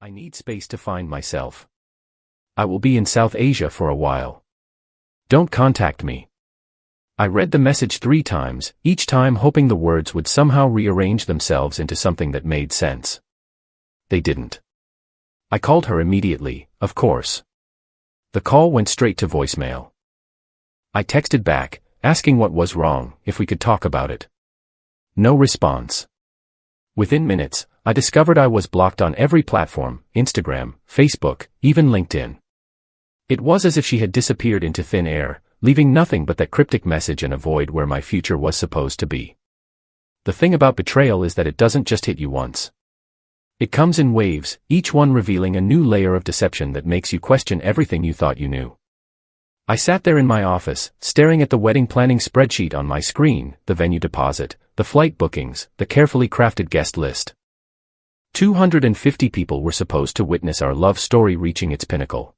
I need space to find myself. I will be in South Asia for a while. Don't contact me. I read the message 3 times, each time hoping the words would somehow rearrange themselves into something that made sense. They didn't. I called her immediately, of course. The call went straight to voicemail. I texted back, asking what was wrong, if we could talk about it. No response. Within minutes, I discovered I was blocked on every platform, Instagram, Facebook, even LinkedIn. It was as if she had disappeared into thin air, leaving nothing but that cryptic message and a void where my future was supposed to be. The thing about betrayal is that it doesn't just hit you once. It comes in waves, each one revealing a new layer of deception that makes you question everything you thought you knew. I sat there in my office, staring at the wedding planning spreadsheet on my screen, the venue deposit, the flight bookings, the carefully crafted guest list. 250 people were supposed to witness our love story reaching its pinnacle.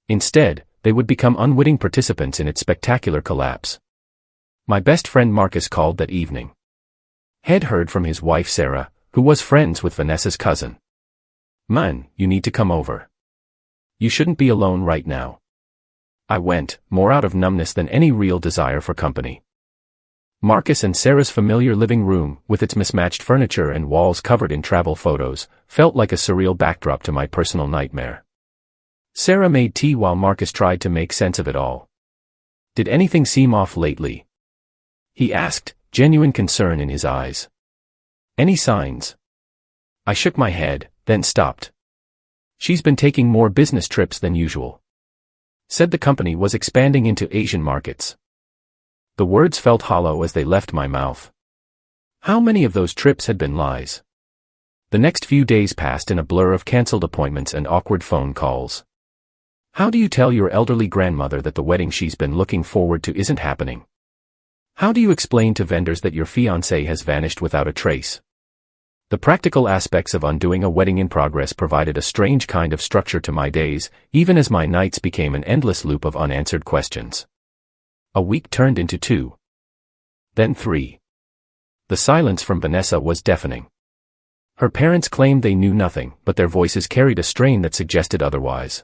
Instead, they would become unwitting participants in its spectacular collapse. My best friend Marcus called that evening. Had heard from his wife Sarah, who was friends with Vanessa's cousin. "Man, you need to come over. You shouldn't be alone right now." I went, more out of numbness than any real desire for company. Marcus and Sarah's familiar living room, with its mismatched furniture and walls covered in travel photos, felt like a surreal backdrop to my personal nightmare. Sarah made tea while Marcus tried to make sense of it all. "Did anything seem off lately?" he asked, genuine concern in his eyes. "Any signs?" I shook my head, then stopped. "She's been taking more business trips than usual. Said the company was expanding into Asian markets." The words felt hollow as they left my mouth. How many of those trips had been lies? The next few days passed in a blur of cancelled appointments and awkward phone calls. How do you tell your elderly grandmother that the wedding she's been looking forward to isn't happening? How do you explain to vendors that your fiancé has vanished without a trace? The practical aspects of undoing a wedding in progress provided a strange kind of structure to my days, even as my nights became an endless loop of unanswered questions. A week turned into 2. Then 3. The silence from Vanessa was deafening. Her parents claimed they knew nothing, but their voices carried a strain that suggested otherwise.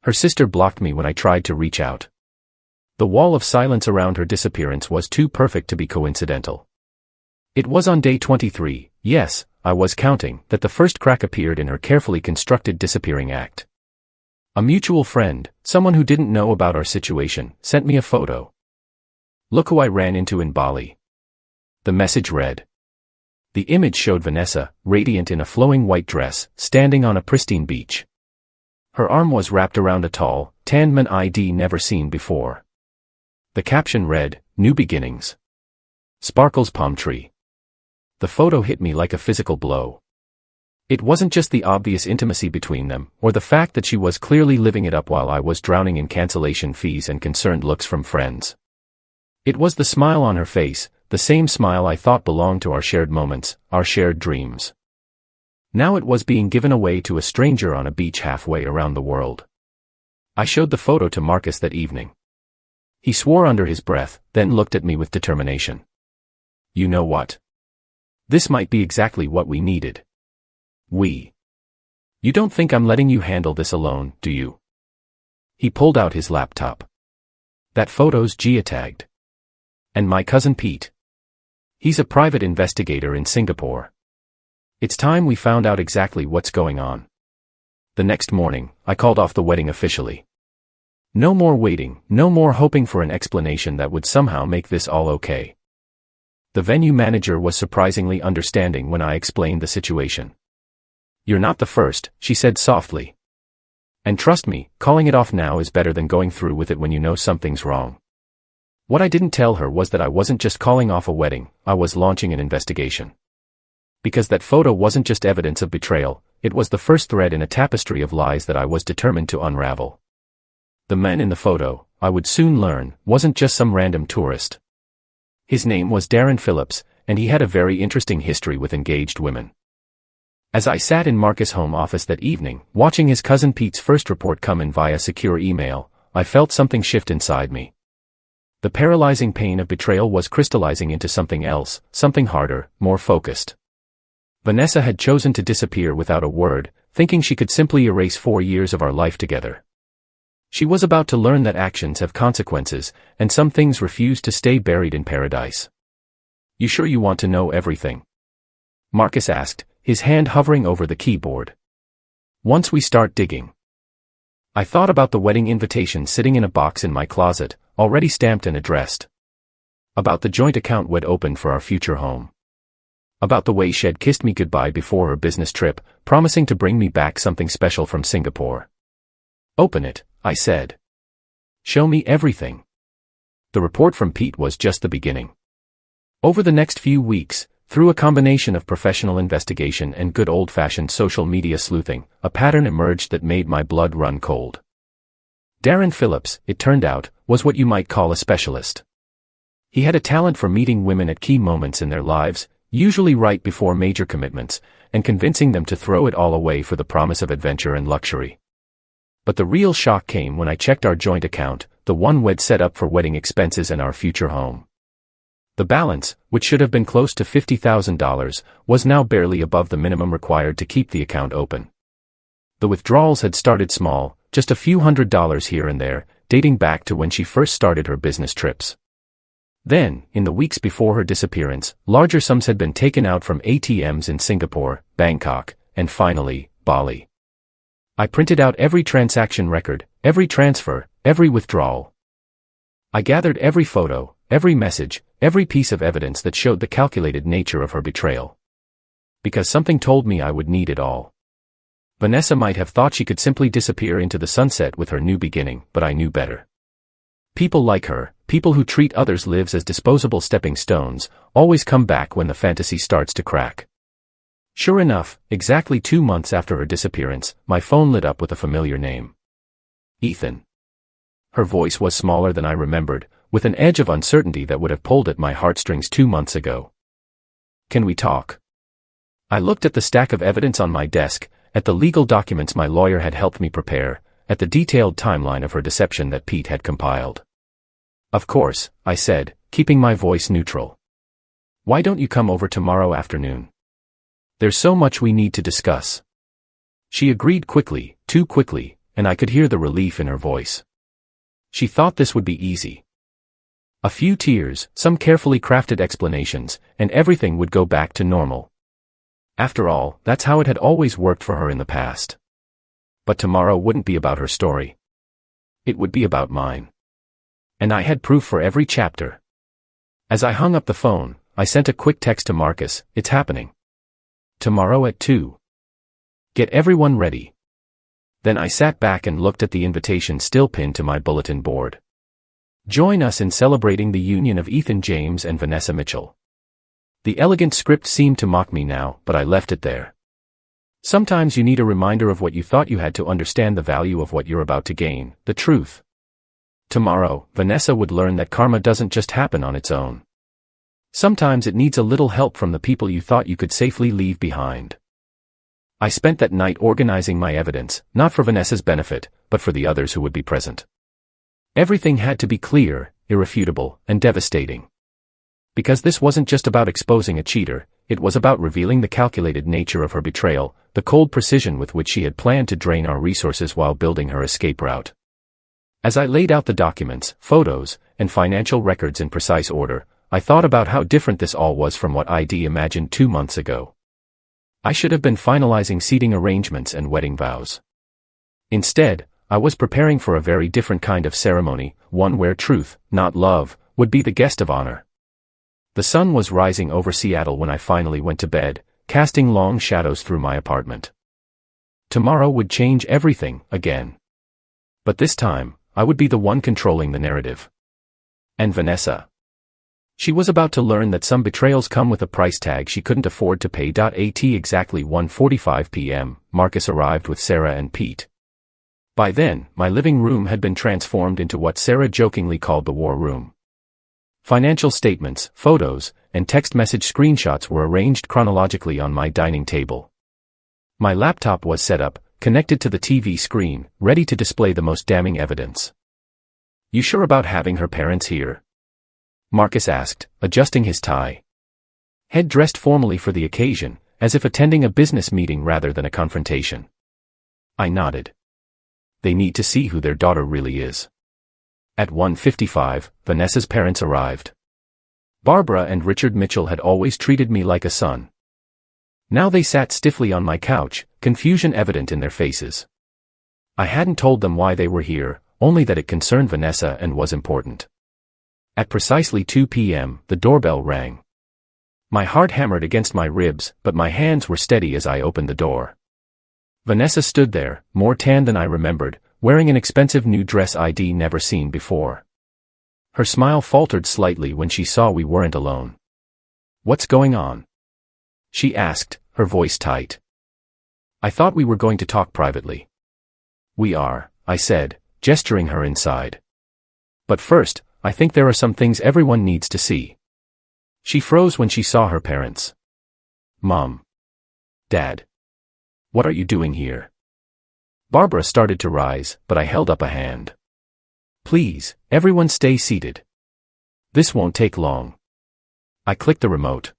Her sister blocked me when I tried to reach out. The wall of silence around her disappearance was too perfect to be coincidental. It was on day 23, yes, I was counting, that the first crack appeared in her carefully constructed disappearing act. A mutual friend, someone who didn't know about our situation, sent me a photo. "Look who I ran into in Bali." The message read. The image showed Vanessa, radiant in a flowing white dress, standing on a pristine beach. Her arm was wrapped around a tall, tanned man I'd never seen before. The caption read, "New beginnings. Sparkles palm tree." The photo hit me like a physical blow. It wasn't just the obvious intimacy between them, or the fact that she was clearly living it up while I was drowning in cancellation fees and concerned looks from friends. It was the smile on her face, the same smile I thought belonged to our shared moments, our shared dreams. Now it was being given away to a stranger on a beach halfway around the world. I showed the photo to Marcus that evening. He swore under his breath, then looked at me with determination. "You know what? This might be exactly what we needed. You don't think I'm letting you handle this alone, do you?" He pulled out his laptop. "That photo's geotagged. And my cousin Pete. He's a private investigator in Singapore. It's time we found out exactly what's going on." The next morning, I called off the wedding officially. No more waiting, no more hoping for an explanation that would somehow make this all okay. The venue manager was surprisingly understanding when I explained the situation. "You're not the first," she said softly. "And trust me, calling it off now is better than going through with it when you know something's wrong." What I didn't tell her was that I wasn't just calling off a wedding, I was launching an investigation. Because that photo wasn't just evidence of betrayal, it was the first thread in a tapestry of lies that I was determined to unravel. The man in the photo, I would soon learn, wasn't just some random tourist. His name was Darren Phillips, and he had a very interesting history with engaged women. As I sat in Marcus' home office that evening, watching his cousin Pete's first report come in via secure email, I felt something shift inside me. The paralyzing pain of betrayal was crystallizing into something else, something harder, more focused. Vanessa had chosen to disappear without a word, thinking she could simply erase 4 years of our life together. She was about to learn that actions have consequences, and some things refuse to stay buried in paradise. "You sure you want to know everything?" Marcus asked, his hand hovering over the keyboard. "Once we start digging." I thought about the wedding invitation sitting in a box in my closet, already stamped and addressed. About the joint account we'd opened for our future home. About the way she'd kissed me goodbye before her business trip, promising to bring me back something special from Singapore. "Open it," I said. "Show me everything." The report from Pete was just the beginning. Over the next few weeks, through a combination of professional investigation and good old-fashioned social media sleuthing, a pattern emerged that made my blood run cold. Darren Phillips, it turned out, was what you might call a specialist. He had a talent for meeting women at key moments in their lives, usually right before major commitments, and convincing them to throw it all away for the promise of adventure and luxury. But the real shock came when I checked our joint account, the one we'd set up for wedding expenses and our future home. The balance, which should have been close to $50,000, was now barely above the minimum required to keep the account open. The withdrawals had started small, just a few $100s here and there, dating back to when she first started her business trips. Then, in the weeks before her disappearance, larger sums had been taken out from ATMs in Singapore, Bangkok, and finally, Bali. I printed out every transaction record, every transfer, every withdrawal. I gathered every photo, every message, every piece of evidence that showed the calculated nature of her betrayal. Because something told me I would need it all. Vanessa might have thought she could simply disappear into the sunset with her new beginning, but I knew better. People like her, people who treat others' lives as disposable stepping stones, always come back when the fantasy starts to crack. Sure enough, exactly 2 months after her disappearance, my phone lit up with a familiar name. Ethan. Her voice was smaller than I remembered, with an edge of uncertainty that would have pulled at my heartstrings 2 months ago. "Can we talk?" I looked at the stack of evidence on my desk, at the legal documents my lawyer had helped me prepare, at the detailed timeline of her deception that Pete had compiled. "Of course," I said, keeping my voice neutral. "Why don't you come over tomorrow afternoon? There's so much we need to discuss." She agreed quickly, too quickly, and I could hear the relief in her voice. She thought this would be easy. A few tears, some carefully crafted explanations, and everything would go back to normal. After all, that's how it had always worked for her in the past. But tomorrow wouldn't be about her story. It would be about mine. And I had proof for every chapter. As I hung up the phone, I sent a quick text to Marcus, "It's happening. Tomorrow at 2. Get everyone ready." Then I sat back and looked at the invitation still pinned to my bulletin board. "Join us in celebrating the union of Ethan James and Vanessa Mitchell." The elegant script seemed to mock me now, but I left it there. Sometimes you need a reminder of what you thought you had to understand the value of what you're about to gain, the truth. Tomorrow, Vanessa would learn that karma doesn't just happen on its own. Sometimes it needs a little help from the people you thought you could safely leave behind. I spent that night organizing my evidence, not for Vanessa's benefit, but for the others who would be present. Everything had to be clear, irrefutable, and devastating. Because this wasn't just about exposing a cheater, it was about revealing the calculated nature of her betrayal, the cold precision with which she had planned to drain our resources while building her escape route. As I laid out the documents, photos, and financial records in precise order, I thought about how different this all was from what I'd imagined 2 months ago. I should have been finalizing seating arrangements and wedding vows. Instead, I was preparing for a very different kind of ceremony, one where truth, not love, would be the guest of honor. The sun was rising over Seattle when I finally went to bed, casting long shadows through my apartment. Tomorrow would change everything, again. But this time, I would be the one controlling the narrative. And Vanessa. She was about to learn that some betrayals come with a price tag she couldn't afford to pay. At exactly 1:45 p.m., Marcus arrived with Sarah and Pete. By then, my living room had been transformed into what Sarah jokingly called the war room. Financial statements, photos, and text message screenshots were arranged chronologically on my dining table. My laptop was set up, connected to the TV screen, ready to display the most damning evidence. "You sure about having her parents here?" Marcus asked, adjusting his tie. Head dressed formally for the occasion, as if attending a business meeting rather than a confrontation. I nodded. They need to see who their daughter really is. At 1:55, Vanessa's parents arrived. Barbara and Richard Mitchell had always treated me like a son. Now they sat stiffly on my couch, confusion evident in their faces. I hadn't told them why they were here, only that it concerned Vanessa and was important. At precisely 2 p.m., the doorbell rang. My heart hammered against my ribs, but my hands were steady as I opened the door. Vanessa stood there, more tan than I remembered, wearing an expensive new dress I'd never seen before. Her smile faltered slightly when she saw we weren't alone. "What's going on?" she asked, her voice tight. "I thought we were going to talk privately." "We are," I said, gesturing her inside. "But first, I think there are some things everyone needs to see." She froze when she saw her parents. "Mom. Dad. What are you doing here?" Barbara started to rise, but I held up a hand. "Please, everyone stay seated. This won't take long." I clicked the remote.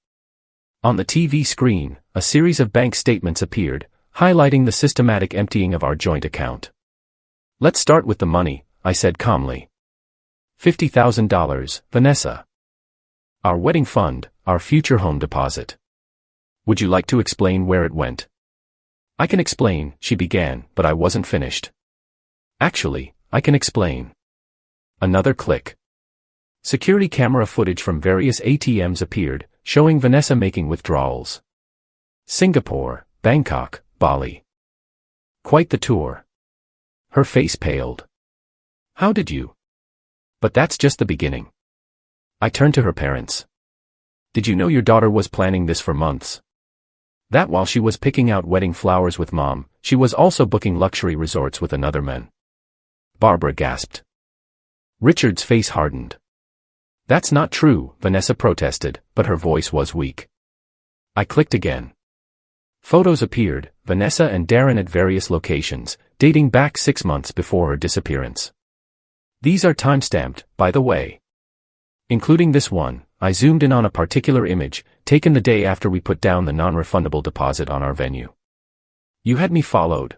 On the TV screen, a series of bank statements appeared, highlighting the systematic emptying of our joint account. "Let's start with the money," I said calmly. $50,000, Vanessa. Our wedding fund, our future home deposit. Would you like to explain where it went? "I can explain," she began, but I wasn't finished. "Actually, I can explain." Another click. Security camera footage from various ATMs appeared, showing Vanessa making withdrawals. Singapore, Bangkok, Bali. Quite the tour. Her face paled. "How did you?" "But that's just the beginning." I turned to her parents. "Did you know your daughter was planning this for months? That while she was picking out wedding flowers with Mom, she was also booking luxury resorts with another man." Barbara gasped. Richard's face hardened. "That's not true," Vanessa protested, but her voice was weak. I clicked again. Photos appeared, Vanessa and Darren at various locations, dating back 6 months before her disappearance. These are time-stamped, by the way. Including this one. I zoomed in on a particular image, taken the day after we put down the non-refundable deposit on our venue. "You had me followed."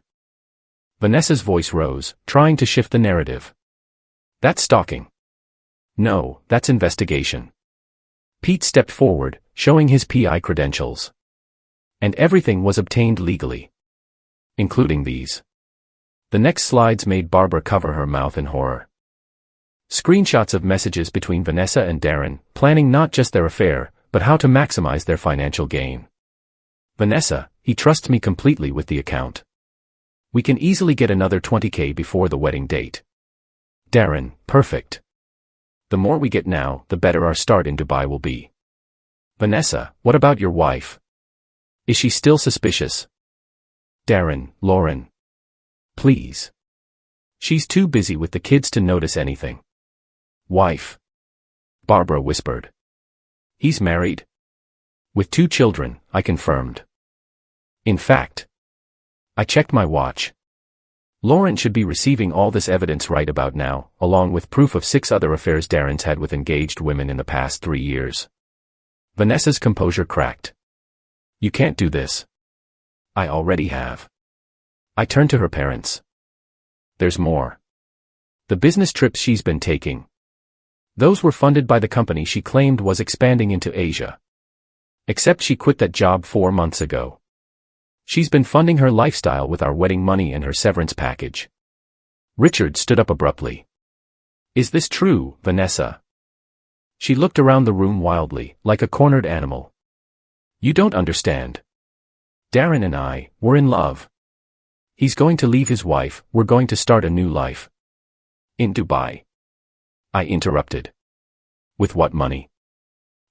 Vanessa's voice rose, trying to shift the narrative. "That's stalking." "No, that's investigation." Pete stepped forward, showing his PI credentials. "And everything was obtained legally. Including these." The next slides made Barbara cover her mouth in horror. Screenshots of messages between Vanessa and Darren, planning not just their affair, but how to maximize their financial gain. "Vanessa, he trusts me completely with the account. We can easily get another $20K before the wedding date." Darren, "Perfect. The more we get now, the better our start in Dubai will be." "Vanessa, what about your wife? Is she still suspicious?" Darren, "Lauren. Please. She's too busy with the kids to notice anything." "Wife?" Barbara whispered. "He's married. With 2 children," I confirmed. "In fact." I checked my watch. Lauren should be receiving all this evidence right about now, along with proof of 6 other affairs Darren's had with engaged women in the past 3 years. Vanessa's composure cracked. "You can't do this." "I already have." I turned to her parents. "There's more. The business trips she's been taking. Those were funded by the company she claimed was expanding into Asia. Except she quit that job 4 months ago. She's been funding her lifestyle with our wedding money and her severance package." Richard stood up abruptly. "Is this true, Vanessa?" She looked around the room wildly, like a cornered animal. "You don't understand. Darren and I, we're in love. He's going to leave his wife, we're going to start a new life. In Dubai." I interrupted. "With what money?"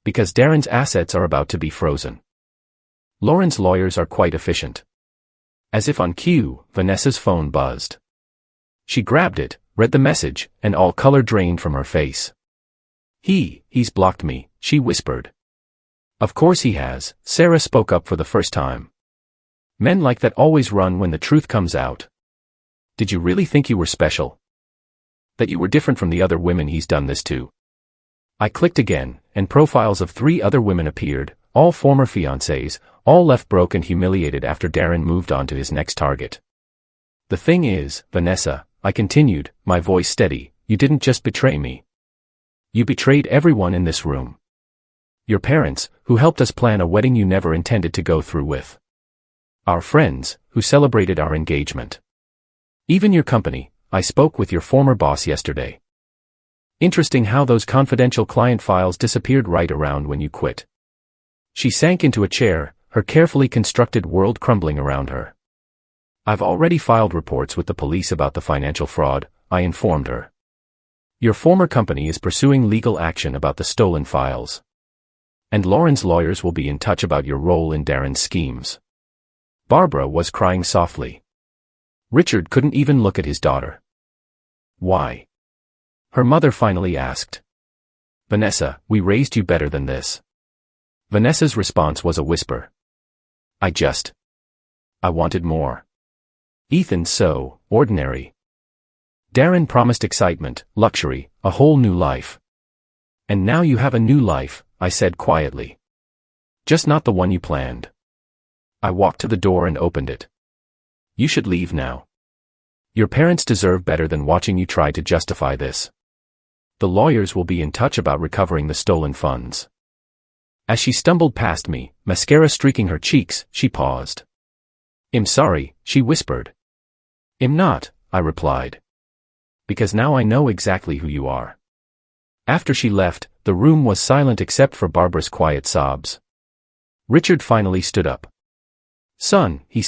"Because Darren's assets are about to be frozen. Lauren's lawyers are quite efficient." As if on cue, Vanessa's phone buzzed. She grabbed it, read the message, and all color drained from her face. He's blocked me," she whispered. "Of course he has," Sarah spoke up for the first time. "Men like that always run when the truth comes out. Did you really think you were special? That you were different from the other women he's done this to?" I clicked again, and profiles of 3 other women appeared, all former fiancés, all left broke and humiliated after Darren moved on to his next target. The thing is, Vanessa, I continued, my voice steady, you didn't just betray me. You betrayed everyone in this room. Your parents, who helped us plan a wedding you never intended to go through with. Our friends, who celebrated our engagement. Even your company. I spoke with your former boss yesterday. Interesting how those confidential client files disappeared right around when you quit. She sank into a chair, her carefully constructed world crumbling around her. I've already filed reports with the police about the financial fraud, I informed her. Your former company is pursuing legal action about the stolen files. And Lauren's lawyers will be in touch about your role in Darren's schemes. Barbara was crying softly. Richard couldn't even look at his daughter. Why? Her mother finally asked. Vanessa, we raised you better than this. Vanessa's response was a whisper. I wanted more. Ethan's so ordinary. Darren promised excitement, luxury, a whole new life. And now you have a new life, I said quietly. Just not the one you planned. I walked to the door and opened it. You should leave now. Your parents deserve better than watching you try to justify this. The lawyers will be in touch about recovering the stolen funds. As she stumbled past me, mascara streaking her cheeks, she paused. I'm sorry, she whispered. I'm not, I replied. Because now I know exactly who you are. After she left, the room was silent except for Barbara's quiet sobs. Richard finally stood up. Son, he